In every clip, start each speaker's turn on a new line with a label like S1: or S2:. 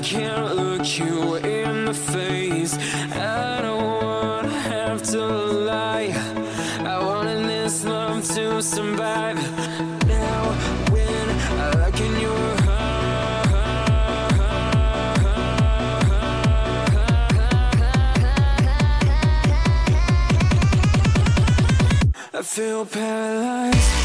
S1: can't look you in the face. I don't wanna have to lie. I wanted this love to survive. Now when I look in your I feel paralyzed.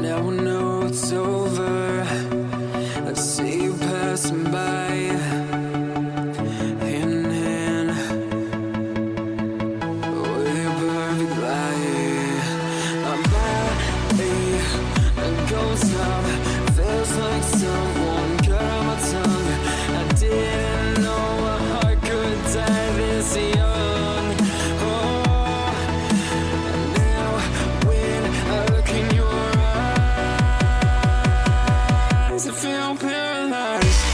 S1: Now I know it's over. I see you passing by, hand in hand, with your perfect light. My body goes numb, feels like someone cut out my tongue. I didn't know a heart could die this young. Oh, now when I look in your I feel paralyzed.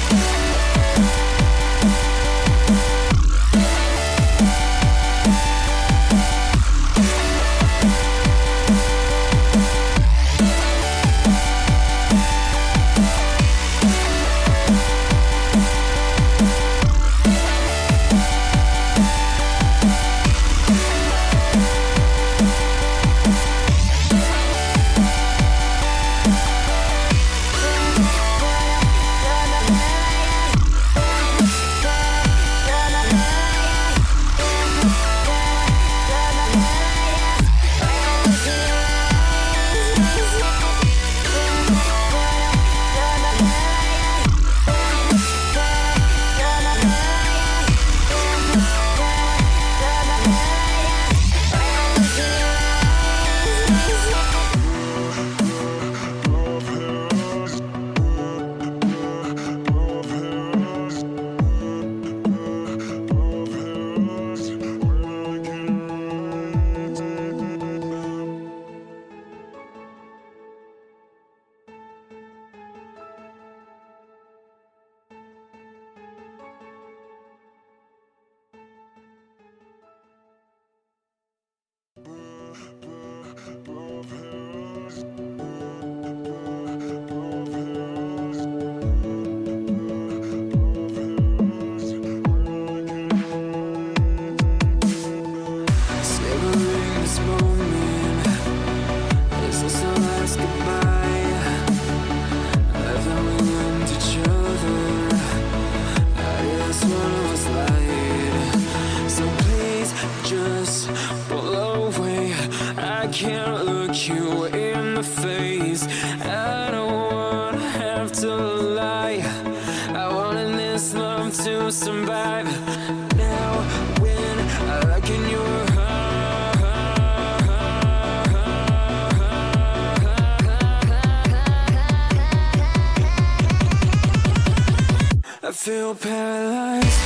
S1: Can't look you in the face. I don't wanna have to lie. I wanted this love to survive. Now when I look in your I feel paralyzed.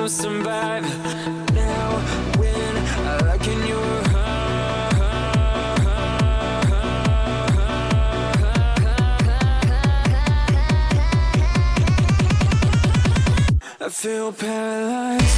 S1: to survive. Now when I look in your I feel paralyzed.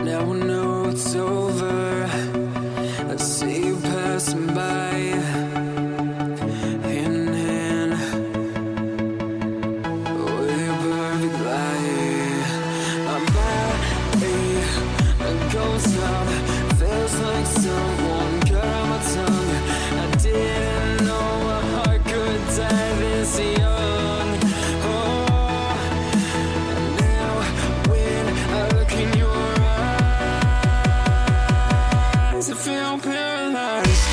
S1: Now I know it's over. I see you passing by, hand in hand, with your perfect light. My body goes numb, feels like someone cut out my tongue. I didn't know a heart could die this young. Oh, now when I look in your I feel paralyzed.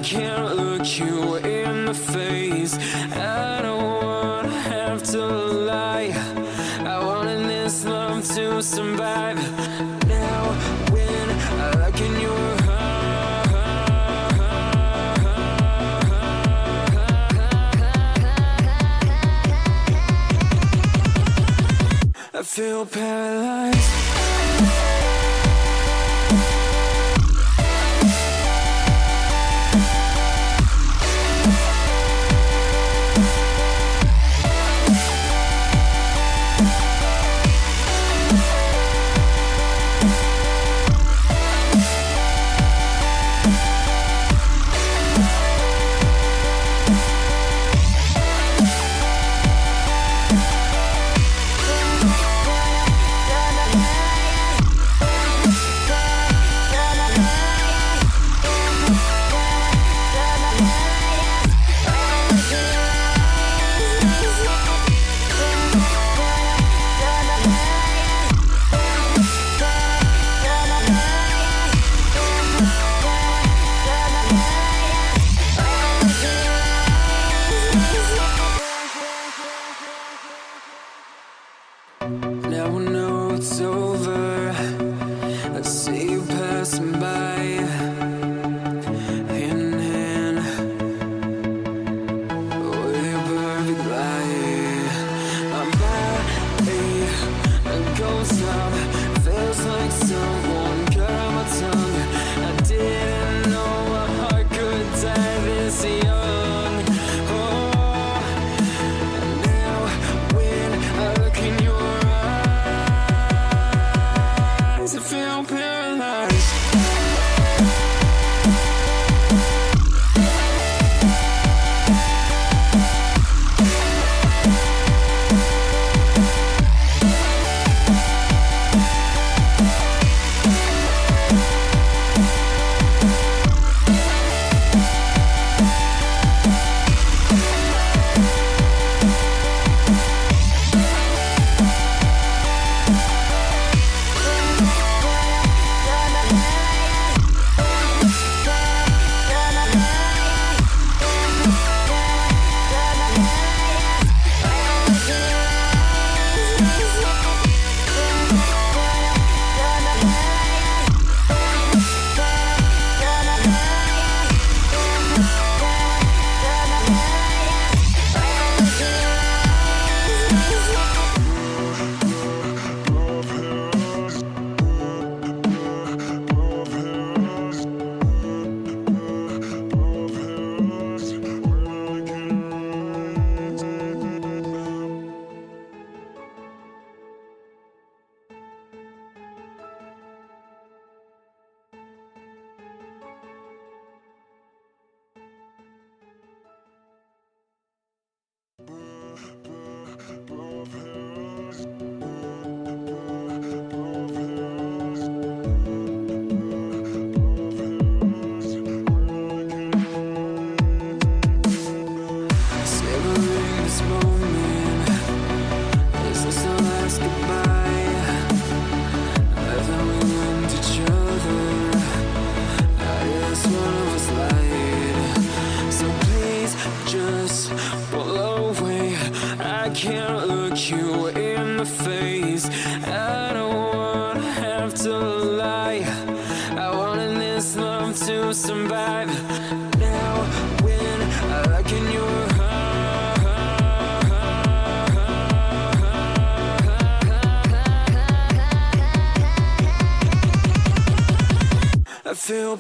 S1: Can't look you in the face. I don't wanna have to lie. I wanted this love to survive. Now when I look in your I feel paralyzed.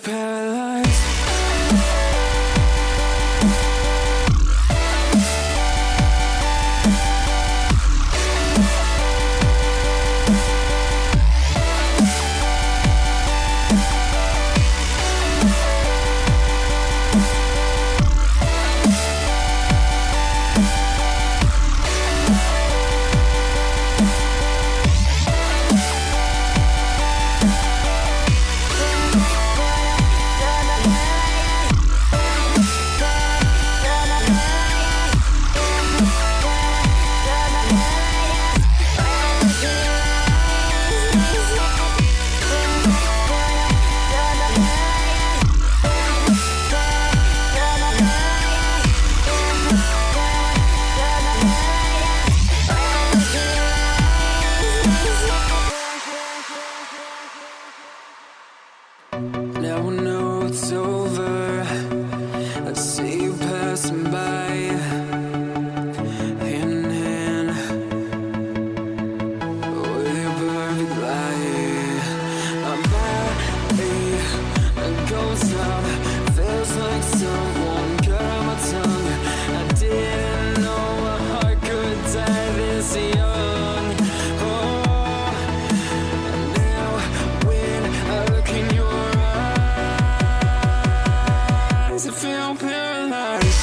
S1: paralyzed. Now I know it's over. I see you passing by, hand in hand, with your perfect light. My body goes numb, feels like someone cut out my tongue. I didn't know a heart could die this young. Oh, now when I look in your eyes, I feel paralyzed.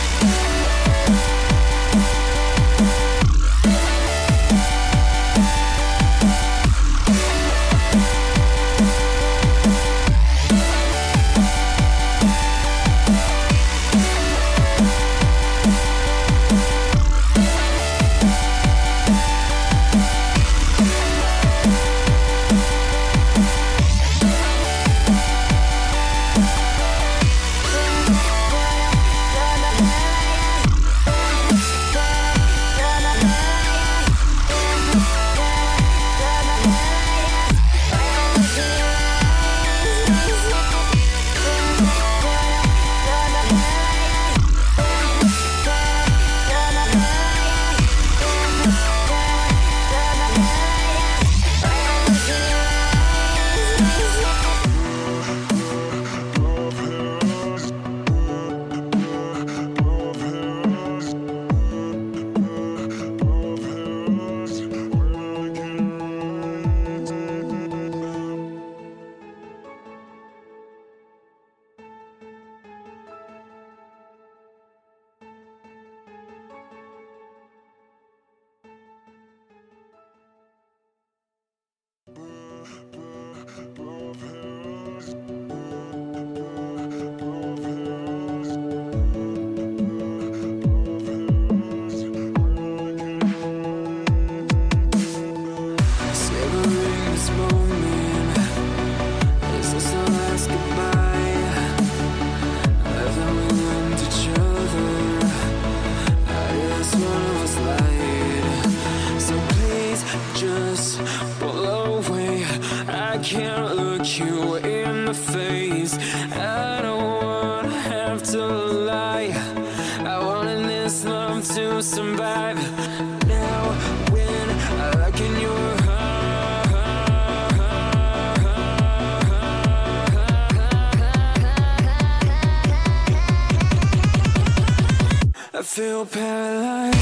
S1: Savoring this moment, is this our last goodbye? I thought we loved each other, I guess one of us lied. So please just pull away, I can't look you in the face. I don't wanna have to lie, I wanted this love to survive. Now when I look in your I feel paralyzed.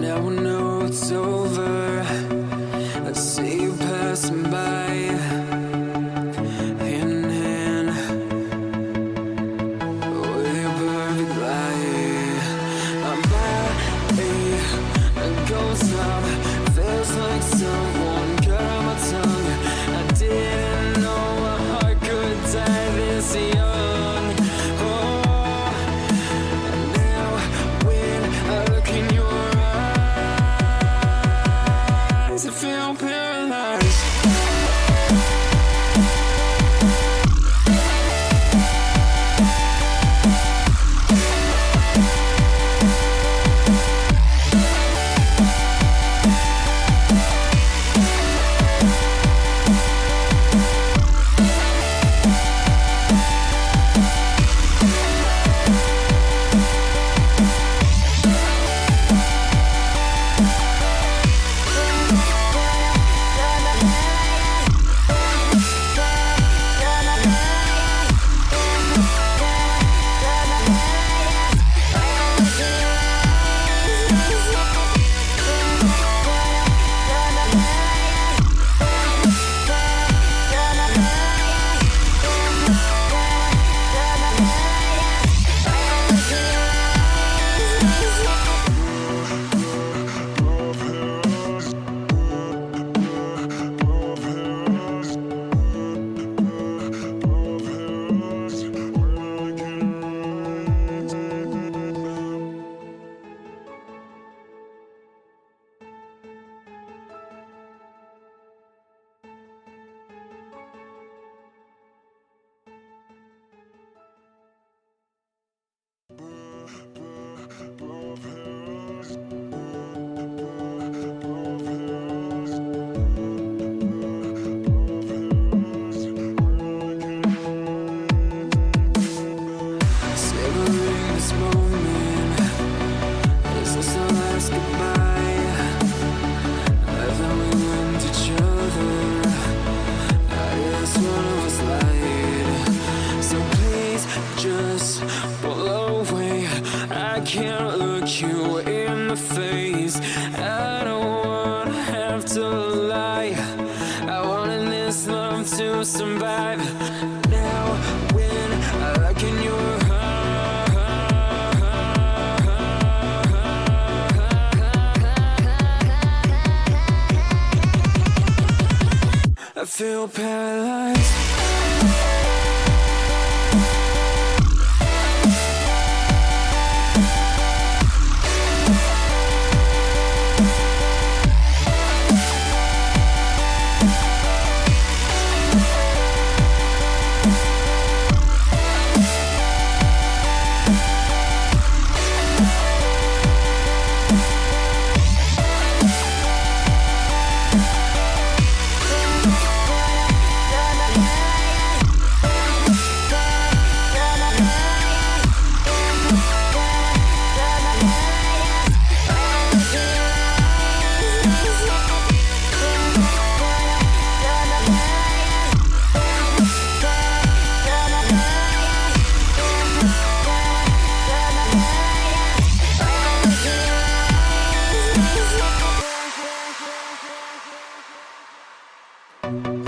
S1: Now I know it's over. I see you passing by, hand in hand, with can't look you in the face. I don't wanna have to lie. I wanted this love to survive. Now when I look in your I feel paralyzed.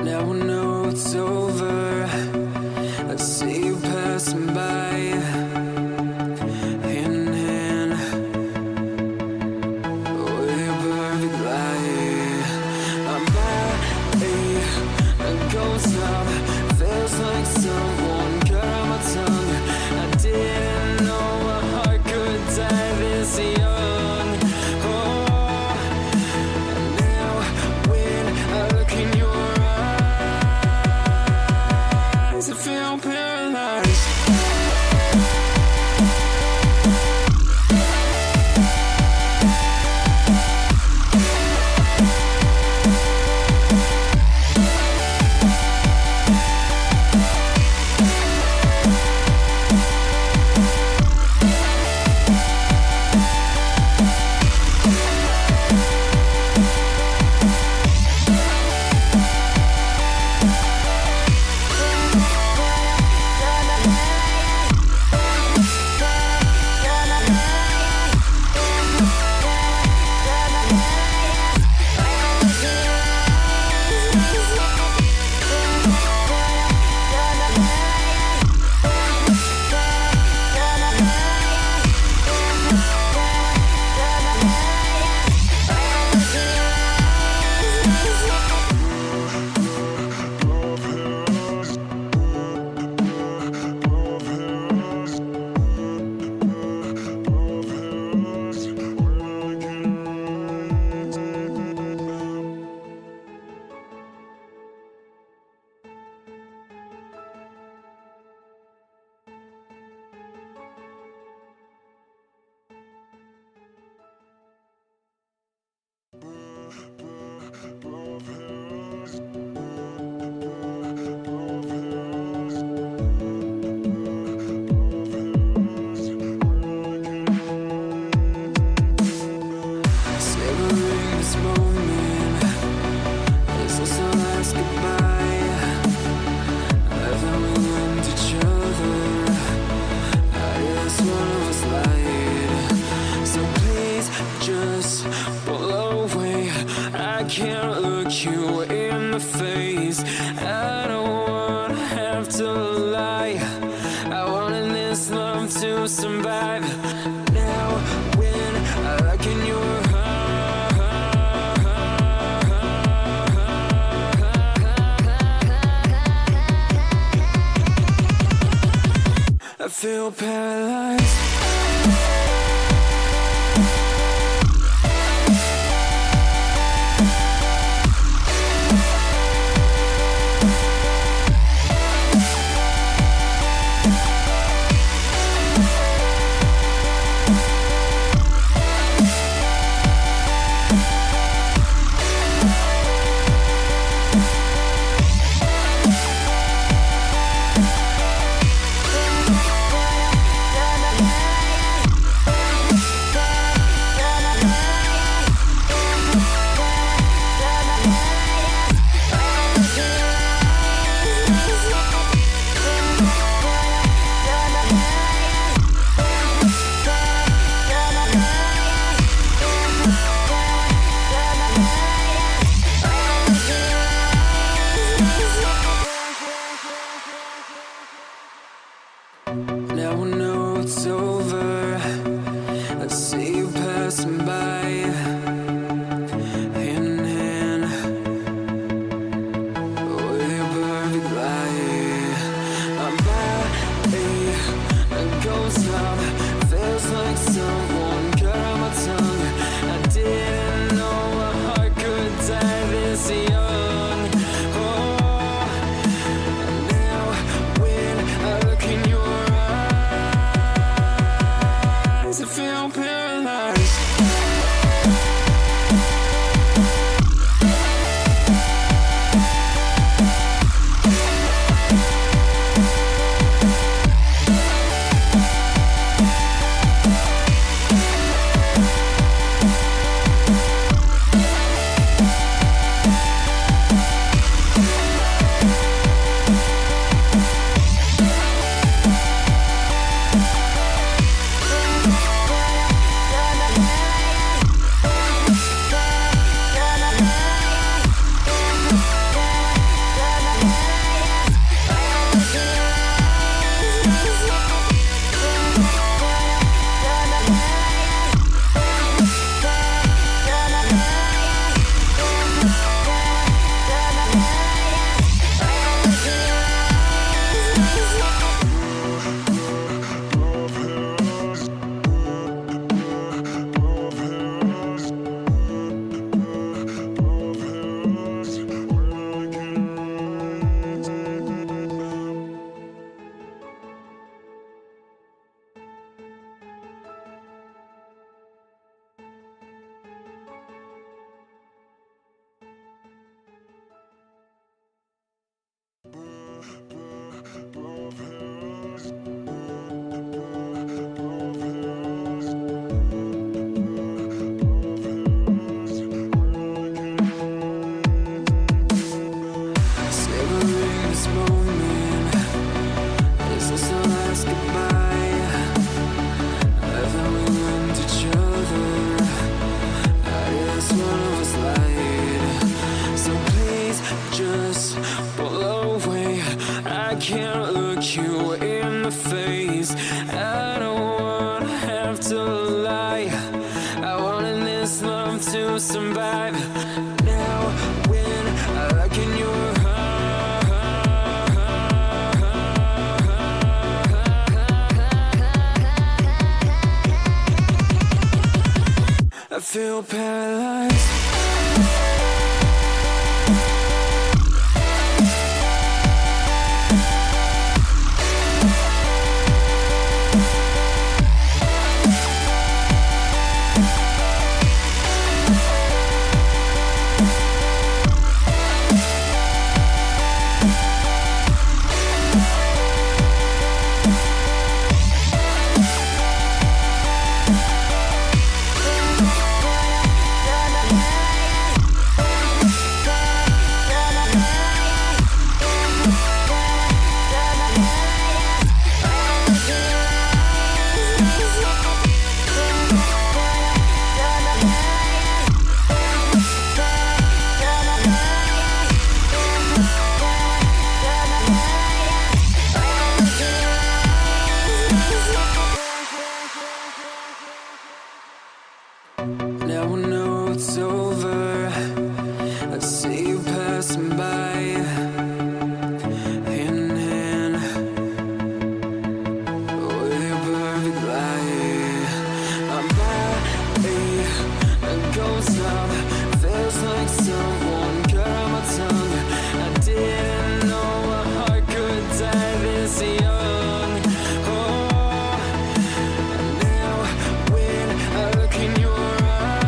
S1: Now I know it's over. I see you passing by, hand in hand, with your perfect light. My body goes numb, feels like someone cut out my tongue. I didn't know a heart could die this young. Oh, now when I look in your I feel paralyzed. Savoring this moment, is this our last goodbye? I thought we loved each other, I guess one of us lied. So please just pull away. I can't look you in the face. I don't wanna have to lie. I wanted this love to survive. Now when I look in your I feel paralyzed. passing by, hand in hand, with your perfect light. My body goes numb, feels like someone cut out my tongue. I didn't know a heart could die this young. Oh, now when I look in your eyes, I feel paralyzed. Savoring this moment, is this our last goodbye? I thought we loved each other, I guess one of us lied. So please just pull away, I can't look you in the face. I don't wanna have to lie, I wanted this love to survive. Now when I look in your I feel paralyzed. Now I know it's over, I see you passing by, hand in hand, with your perfect light. My body goes numb, feels like someone cut out my tongue. I didn't know a heart could die this young. Oh, now when I look in your eyes,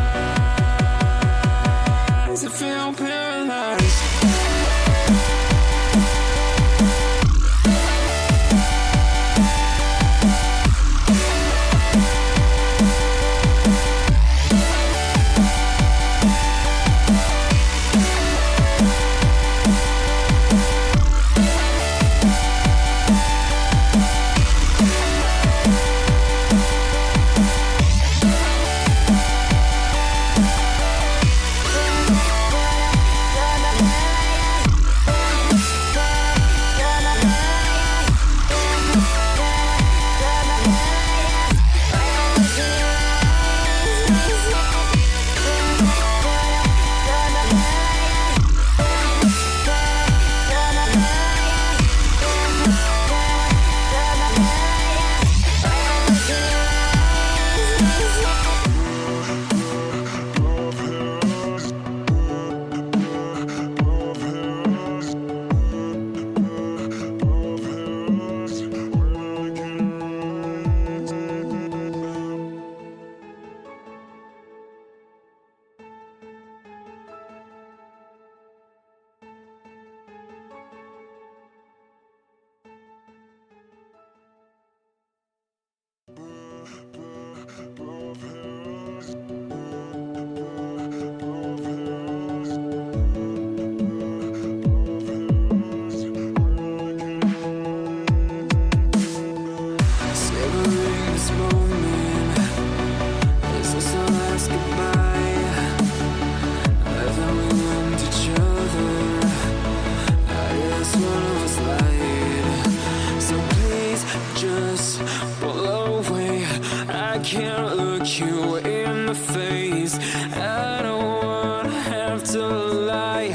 S1: the face. I don't wanna have to lie.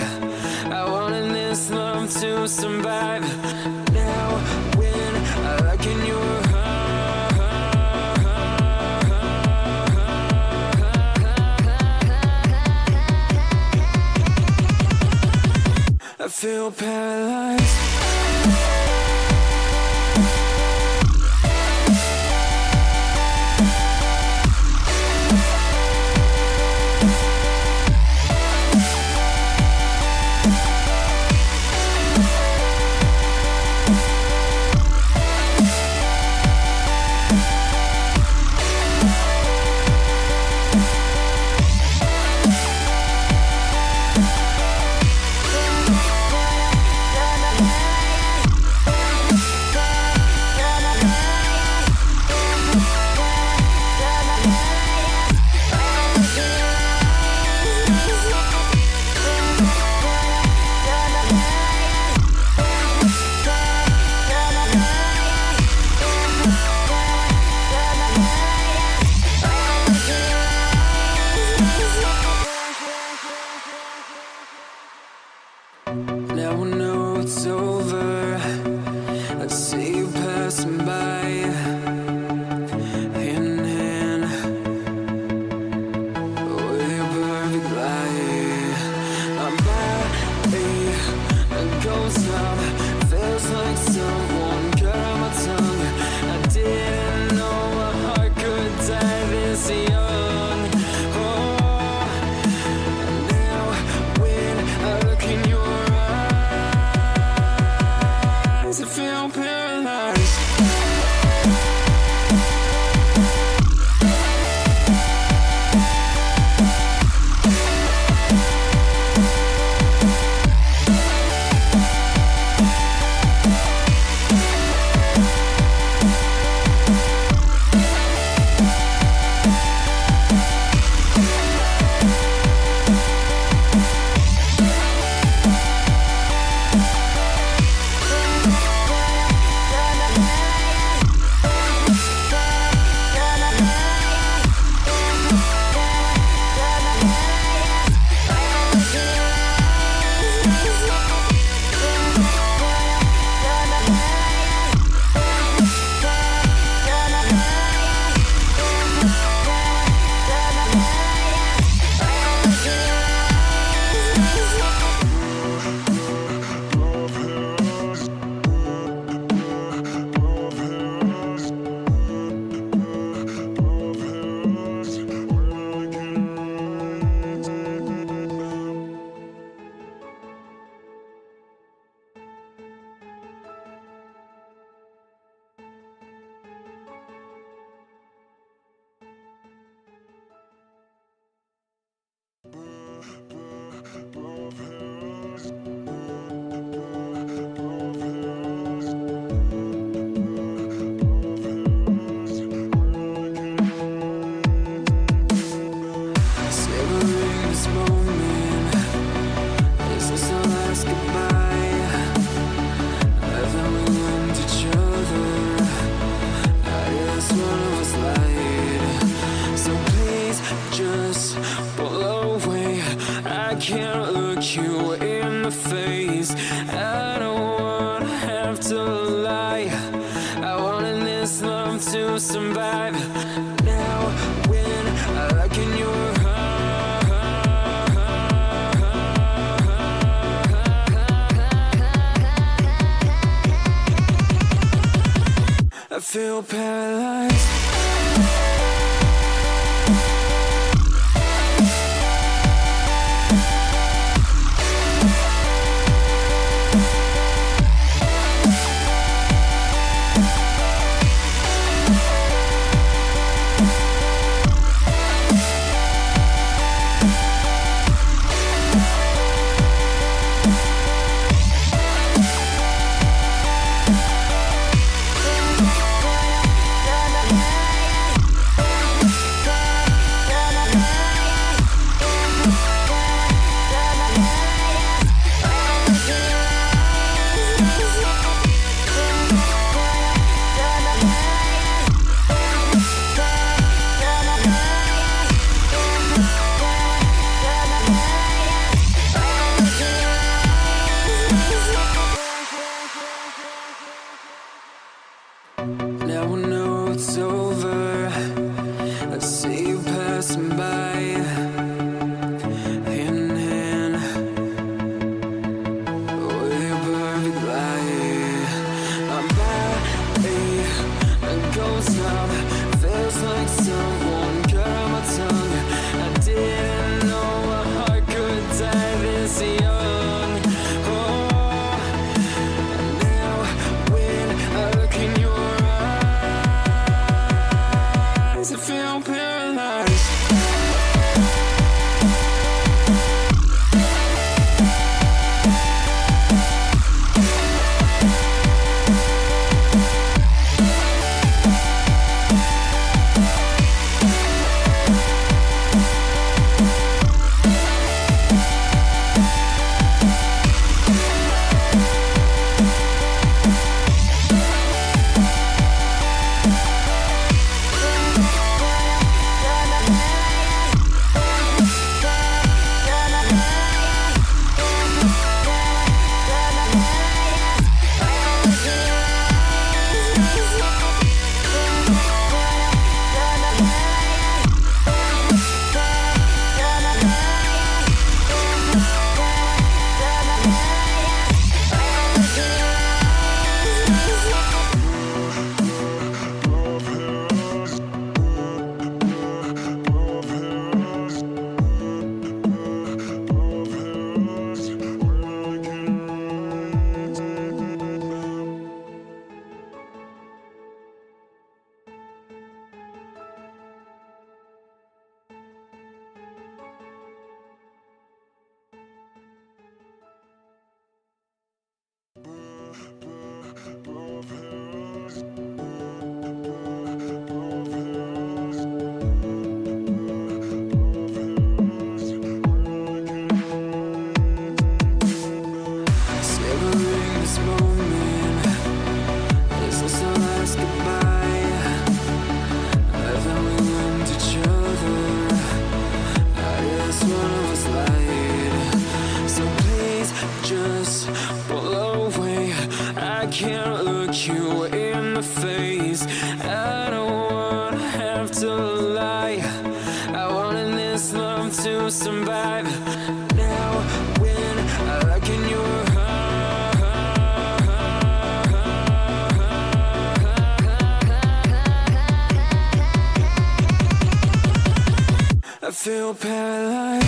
S1: I wanted this love to survive. Now when I look in your I feel paralyzed. Now I know it's over. I see you passing by, hand in hand, with your perfect light. My body goes numb, feels like someone cut out my tongue. I didn't know a heart could die this young. Oh, now when I look in your I feel paralyzed. Can't look you in the face. I don't wanna have to lie. I wanted this love to survive. Now when I look in your I feel paralyzed. see you passing by, hand in hand, with your perfect light. My body, a ghost town, feels like someone cut out my tongue. I didn't know a heart could die this young. Oh, now when I look in your eyes, I feel paralyzed. Savoring this moment, is this our last goodbye? I thought we loved each other, I guess one of us lied. So please just pull away, I can't look you in the face. I don't wanna have to lie, I wanted this love to survive. Now when I look in your I feel paralyzed.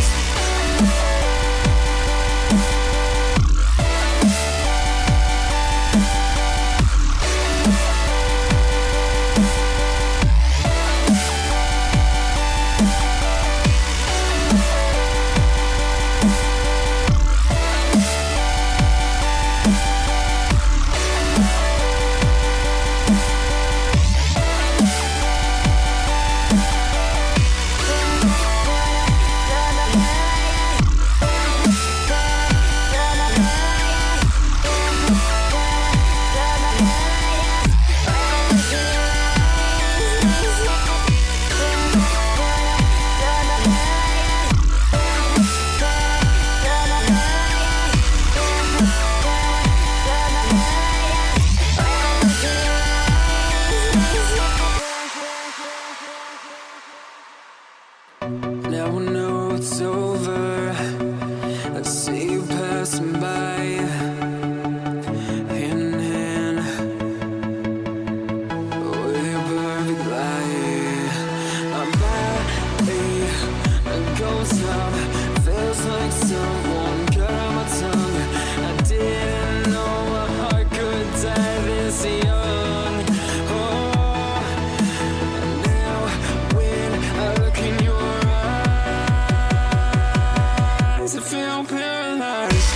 S1: Now I know it's over, I see you passing by, hand in hand, with your perfect light. My body, a ghost town, feels like someone cut out my tongue. I didn't know a heart could die this young. Oh, now when I look in your eyes, I feel paralyzed.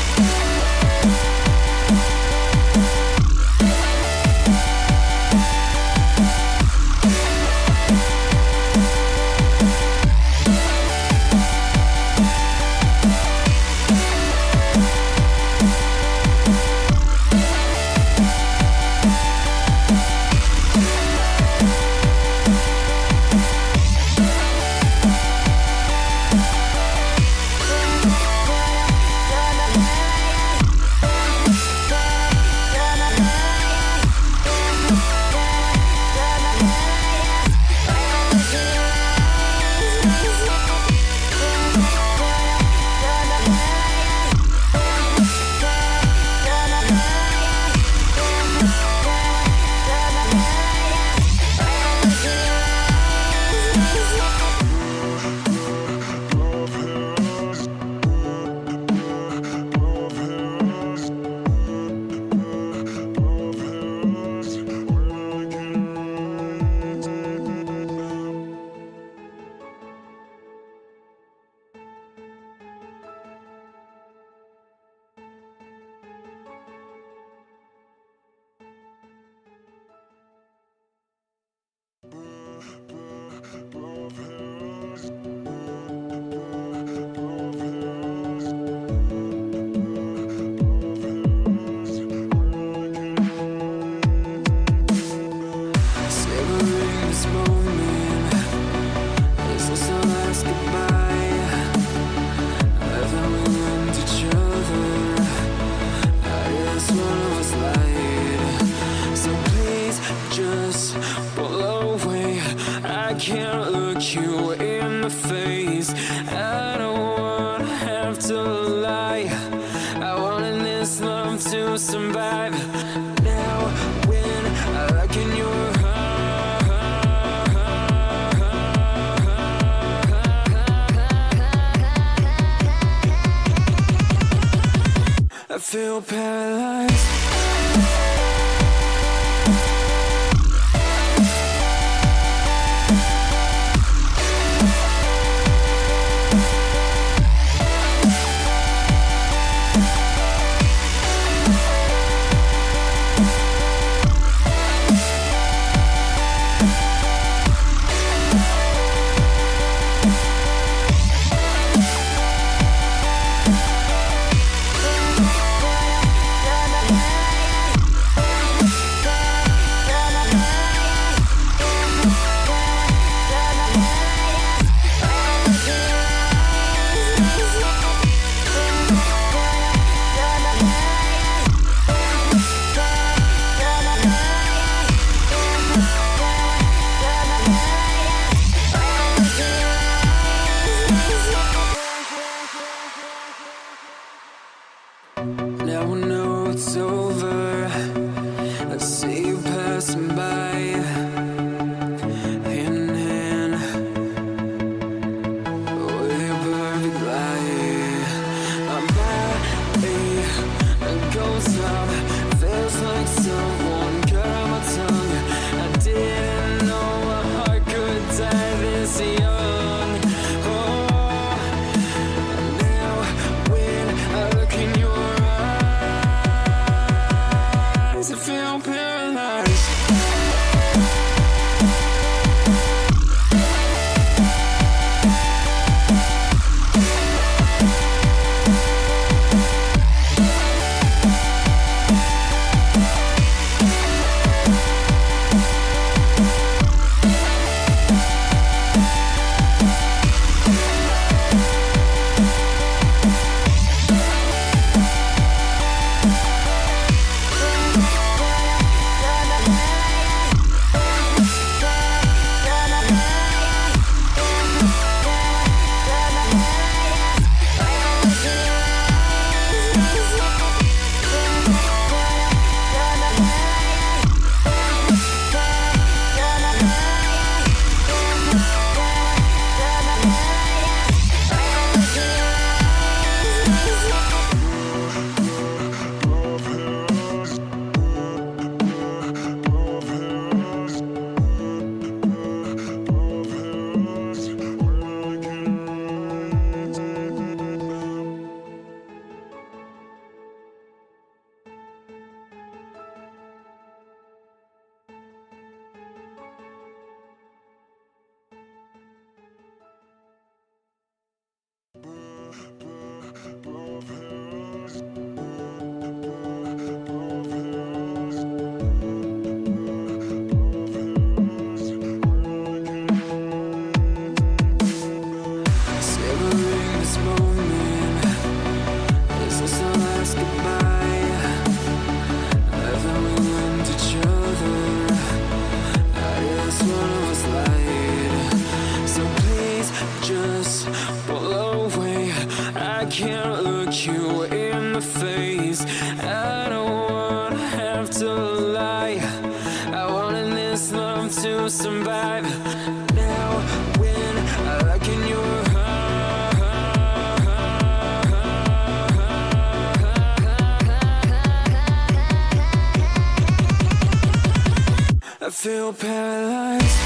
S1: the face. I don't wanna have to lie. I wanted this love to survive. Now when I look in your I feel paralyzed. Now I know it's over. I see you passing by, hand in hand, with your perfect light. My body goes up, feels like someone cut my tongue. I didn't know a heart could die this young. Oh, now when I look in your I feel paralyzed. Can't look you in the face. I don't wanna have to lie. I wanted this love to survive. Now when I look in your I feel paralyzed.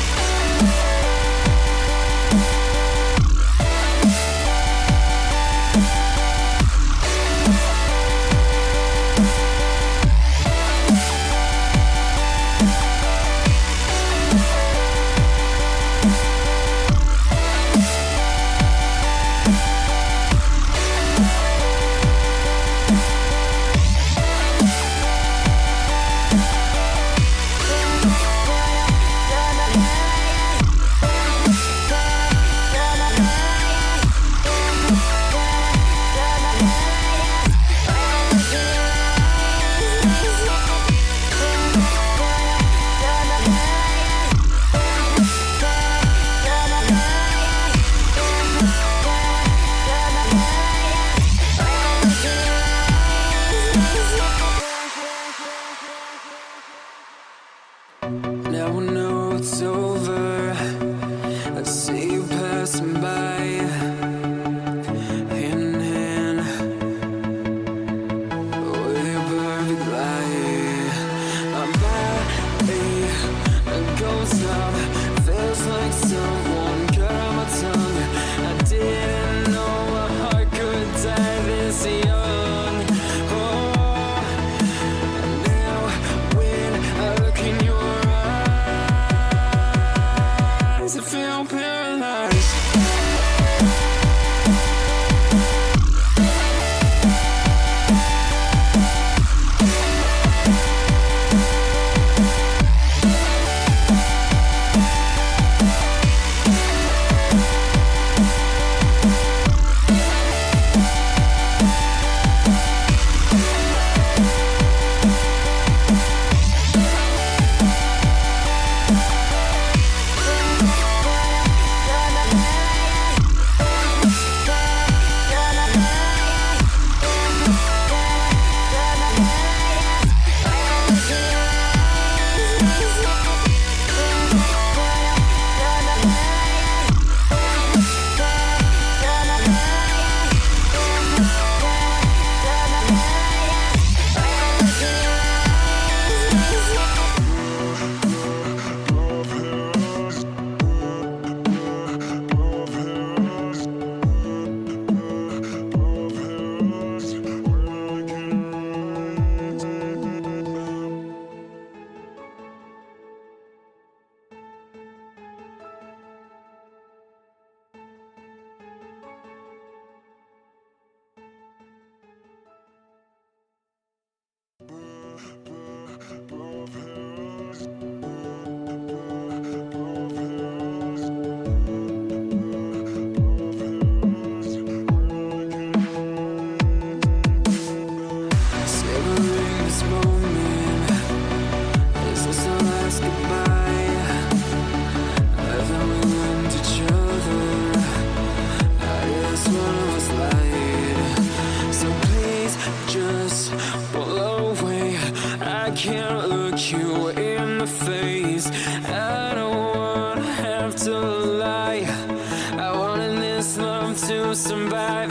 S1: to survive.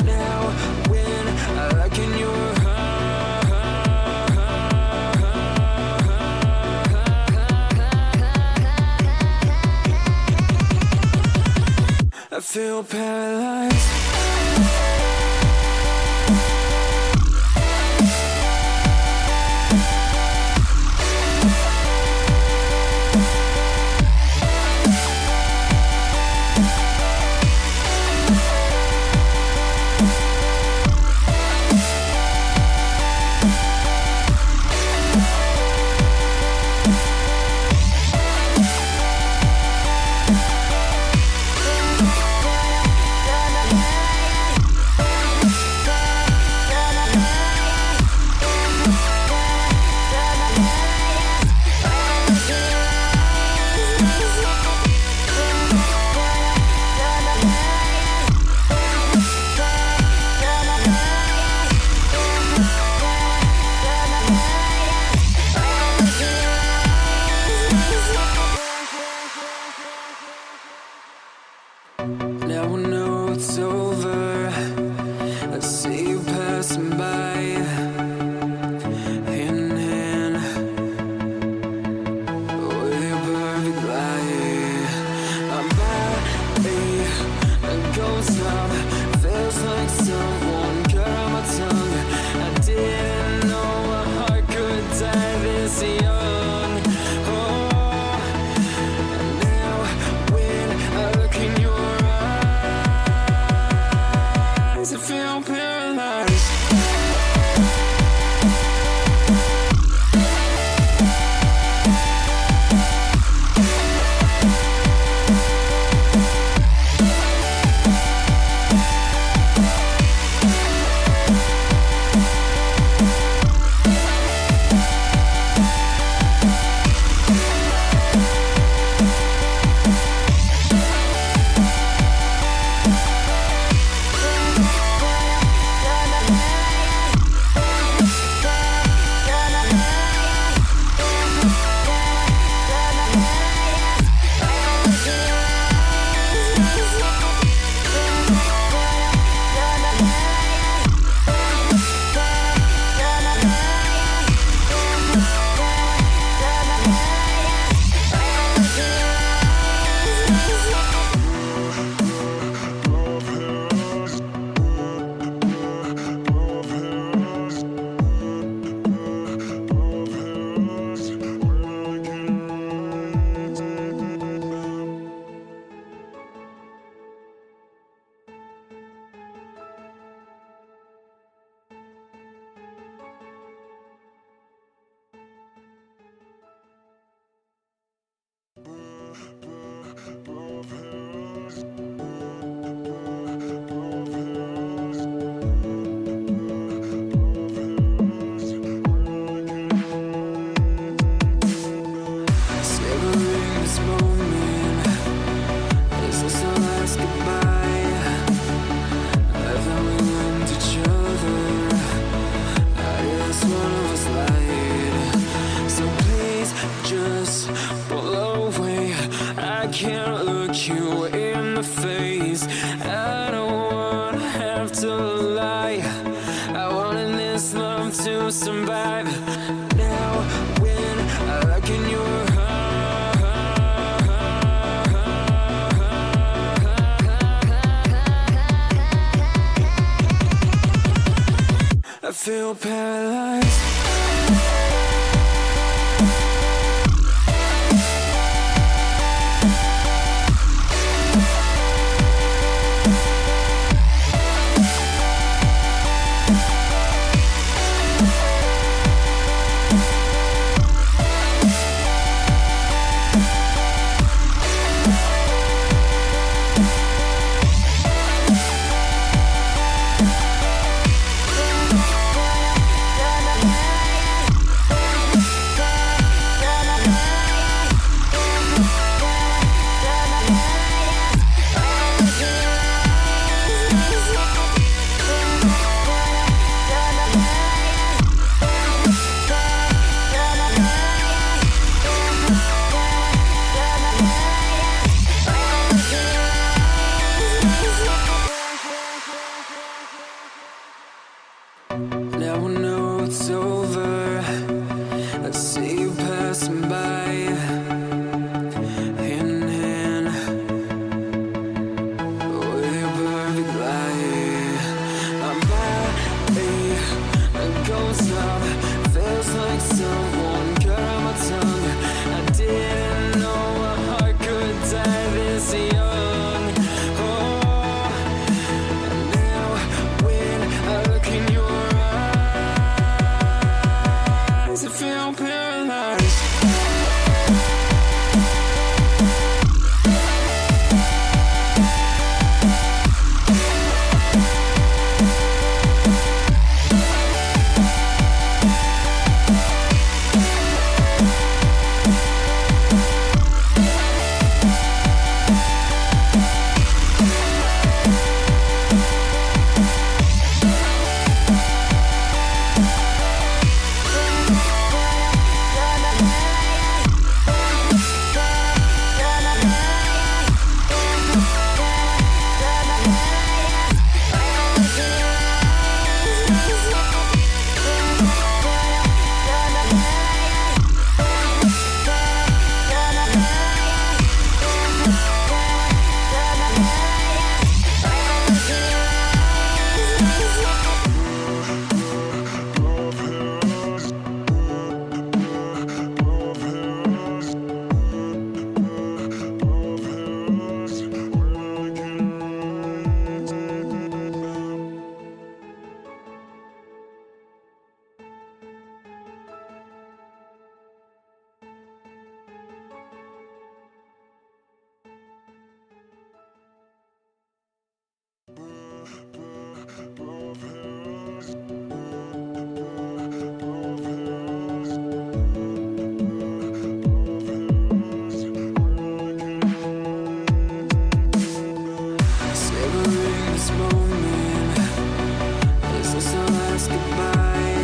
S1: Now when I look in your I feel paralyzed. Now I know it's over. I see you passing by, hand in hand, with your perfect light. My body goes numb, feels like someone cut on my tongue. I didn't know a heart could die this young. Oh, and now when I look in your I feel paralyzed. Can't look you in the face. I don't wanna have to lie. I wanted this love to survive. Now when I look in your I feel paralyzed.
S2: Yeah.
S1: this moment. Is this our last goodbye?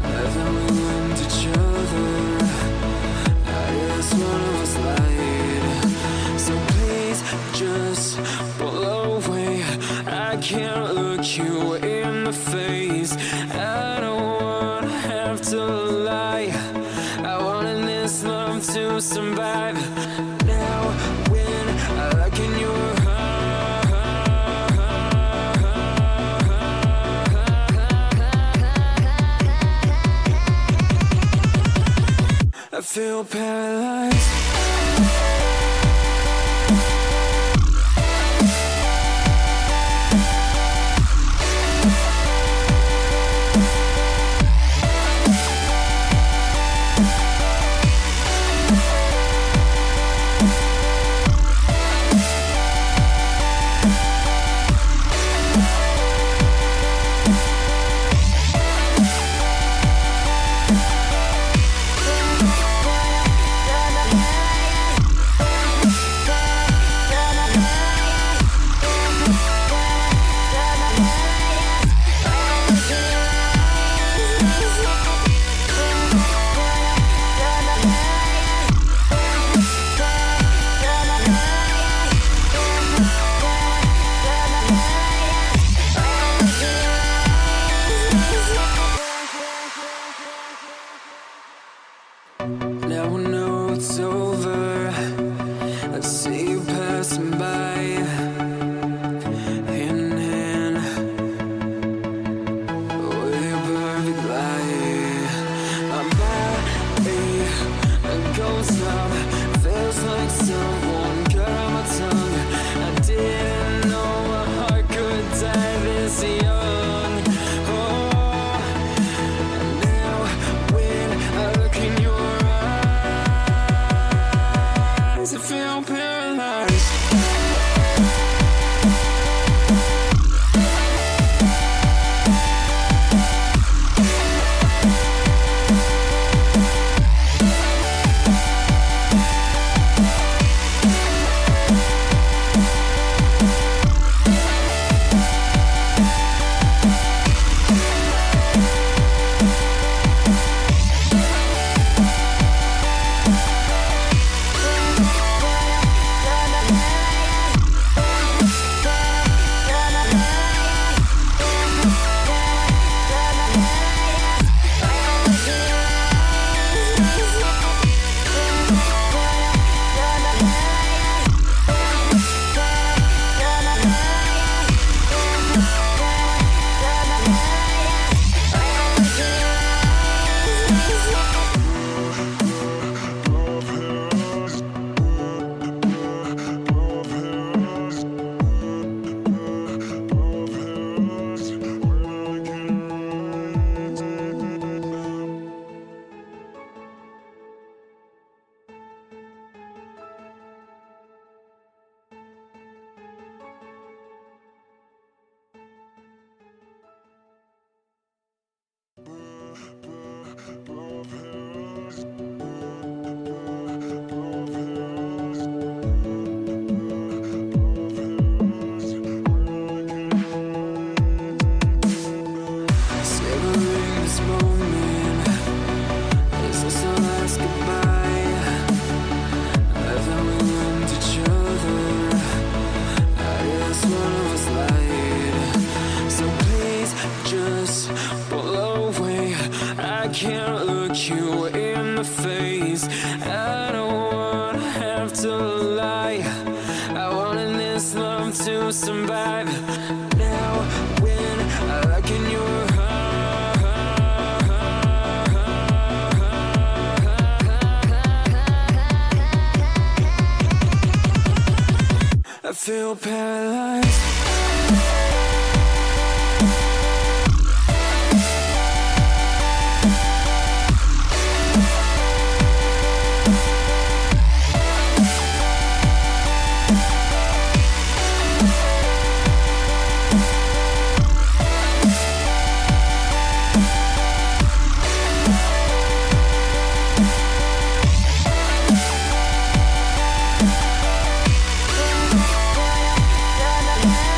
S1: Haven't we learned each other? I guess one of us lied. So please just pull away. I can't look you in the face. I don't wanna have to lie. I wanted this love to survive. Now when I look in your I feel paralyzed. Now I know it's over. I see you passing by, hand in hand, with your perfect light. My body goes numb. Feels like someone cut out my tongue. I didn't know a heart could die this young. Oh, and now when I look in your eyes, I feel paralyzed. Savoring this moment. Is this our last goodbye? Haven't we learned each other? I guess one of us lied. So please just pull away. I can't look you in the face. I don't wanna have to lie. I wanted this love to survive. Now when I look in your I feel paralyzed.
S2: Yeah.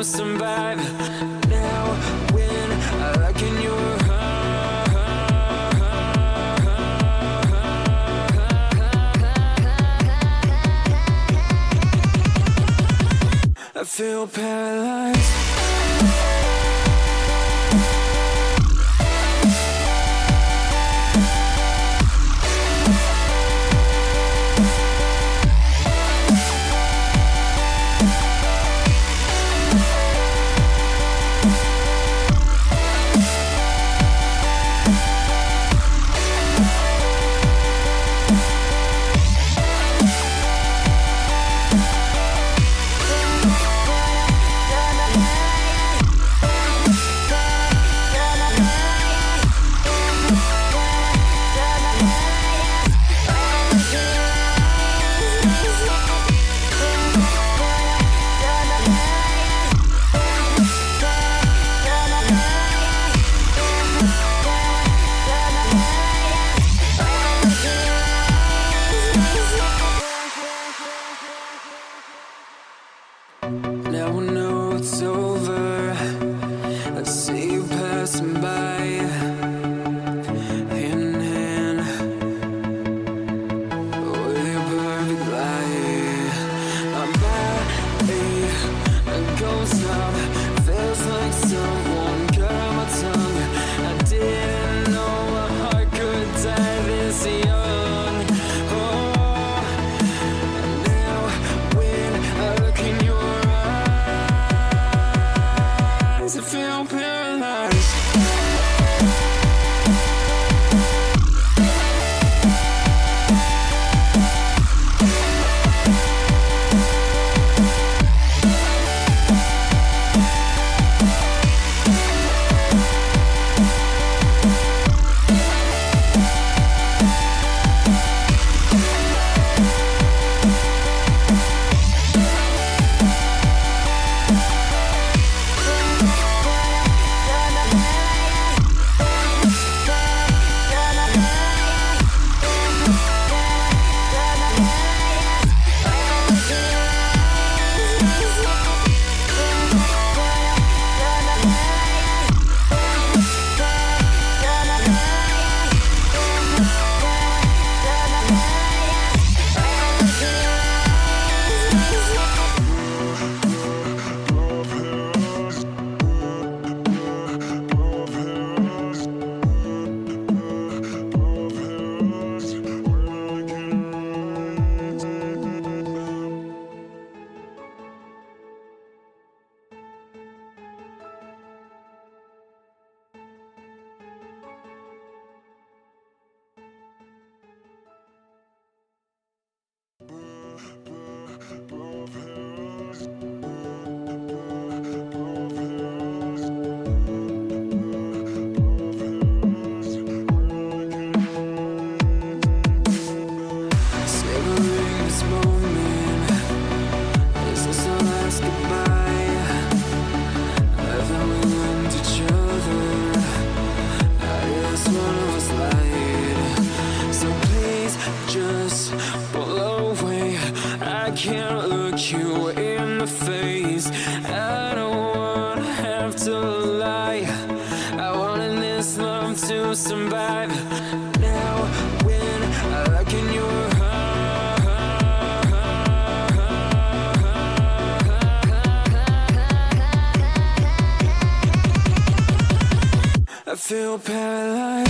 S1: to survive. Now when I look in your I feel paralyzed. Now I know it's over. I see you passing by, hand in hand, with your perfect light. My body goes numb, feels like someone cut out my tongue. I didn't know a heart could die this young. Oh, now when I look in your I feel paralyzed. I can't look you in the face. I don't wanna have to lie. I wanted this love to survive. Now when I look in your I feel paralyzed.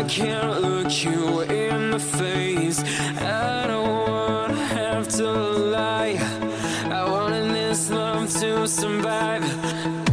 S1: I can't look you in the face. I don't wanna have to lie. I wanted this love to survive.